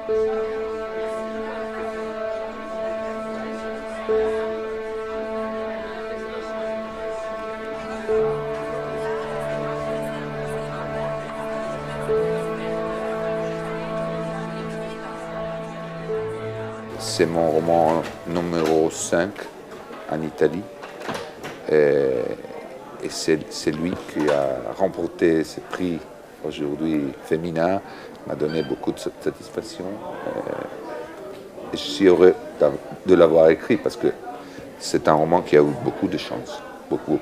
C'est mon roman numéro 5 en Italie. Et c'est lui qui a remporté ce prix aujourd'hui féminin. Il m'a donné beaucoup de satisfaction. Et je suis heureux de l'avoir écrit parce que c'est un roman qui a eu beaucoup de chance. Beaucoup.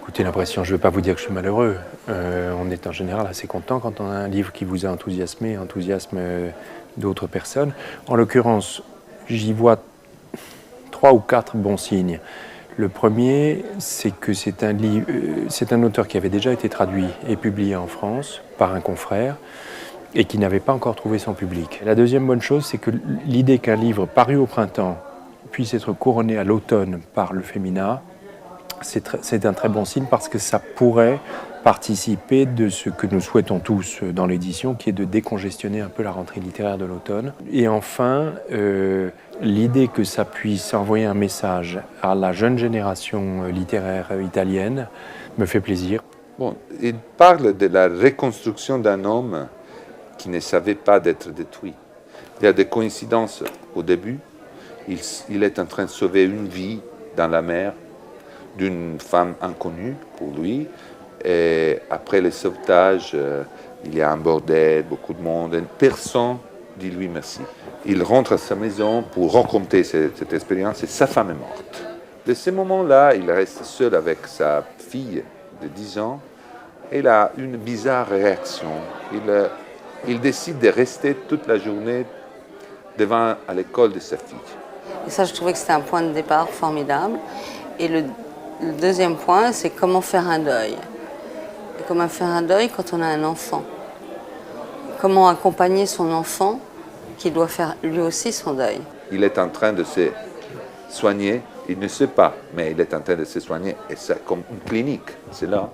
Écoutez, l'impression, je ne vais pas vous dire que je suis malheureux. On est en général assez content quand on a un livre qui vous a enthousiasmé, enthousiasme d'autres personnes. En l'occurrence, j'y vois 3 ou 4 bons signes. Le premier, c'est que c'est un auteur qui avait déjà été traduit et publié en France par un confrère et qui n'avait pas encore trouvé son public. La deuxième bonne chose, c'est que l'idée qu'un livre paru au printemps puisse être couronné à l'automne par le Femina, c'est un très bon signe parce que ça pourrait participer de ce que nous souhaitons tous dans l'édition, qui est de décongestionner un peu la rentrée littéraire de l'automne. Et enfin, l'idée que ça puisse envoyer un message à la jeune génération littéraire italienne me fait plaisir. Bon, il parle de la reconstruction d'un homme qui ne savait pas d'être détruit. Il y a des coïncidences au début. Il est en train de sauver une vie dans la mer d'une femme inconnue pour lui. Et après le sauvetage, il y a un bordel, beaucoup de monde. Et personne dit lui merci. Il rentre à sa maison pour raconter cette expérience et sa femme est morte. De ce moment-là, il reste seul avec sa fille de 10 ans. Et il a une bizarre réaction. Il décide de rester toute la journée devant à l'école de sa fille. Et ça, je trouvais que c'était un point de départ formidable. Et le deuxième point, c'est comment faire un deuil. Et comment faire un deuil quand on a un enfant. Comment accompagner son enfant qui doit faire lui aussi son deuil. Il est en train de se soigner, il ne sait pas, mais il est en train de se soigner. Et c'est comme une clinique, c'est là.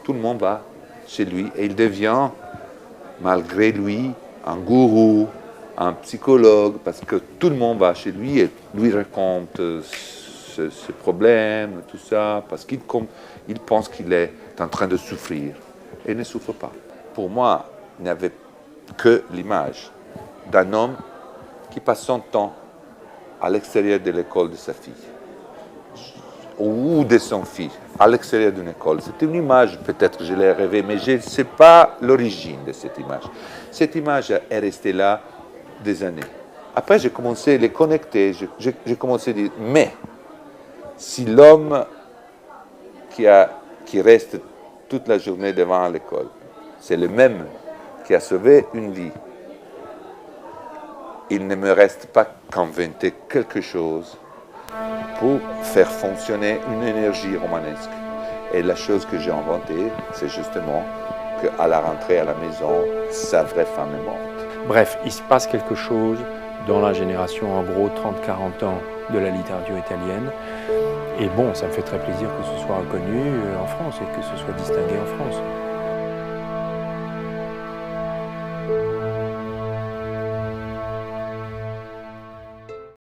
Tout le monde va chez lui et il devient, malgré lui, un gourou, un psychologue, parce que tout le monde va chez lui et lui raconte ce problème, tout ça, parce qu'il pense qu'il est en train de souffrir et ne souffre pas. Pour moi, il n'y avait que l'image d'un homme qui passe son temps à l'extérieur de l'école de sa fille ou de son fils, à l'extérieur d'une école. C'est une image, peut-être que je l'ai rêvée, mais je ne sais pas l'origine de cette image. Cette image est restée là des années. Après, j'ai commencé à les connecter, j'ai commencé à dire, mais si l'homme qui reste toute la journée devant l'école, c'est le même qui a sauvé une vie, il ne me reste pas qu'inventer quelque chose pour faire fonctionner une énergie romanesque. Et la chose que j'ai inventée, c'est justement qu'à la rentrée à la maison, sa vraie femme est morte. Bref, il se passe quelque chose dans la génération, en gros, 30-40 ans de la littérature italienne. Et bon, ça me fait très plaisir que ce soit reconnu en France et que ce soit distingué en France.